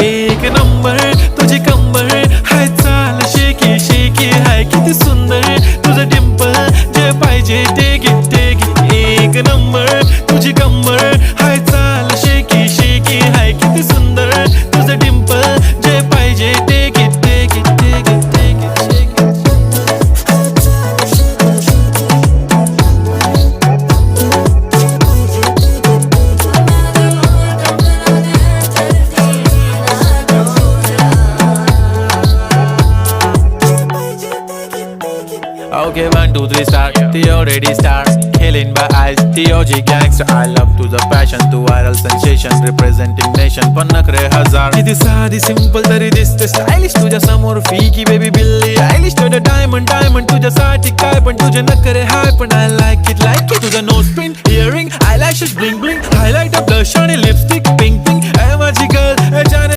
एक नंबर तुझी कंबर हाय चाल शेकी शेकी हाय किती सुंदर तुझं डिंपल जे पाहिजे ते घे एक नंबर तुझी कंबर हाय चाल शेकी शेकी हाय किती सुंदर तुझं डिंपल जे पाहिजे ते घे Okay, 1, 2, 3 start. The already start. Killing by eyes. The OG gangster. I love to the passion, to viral sensation, representing nation. पण नखरे हजार. किती साधी simple तरी दिसते stylish. तुझ्या समोर फीकी baby बिल्ली आयलिश. तुझं diamond तुझ्यासाठी काय पण तुझे नखरे हाय पण I like it. तुझं nose pin, earring, eyelashes bling bling, highlighter, blush आणि lipstick pink. ए माझी girl, ए जाने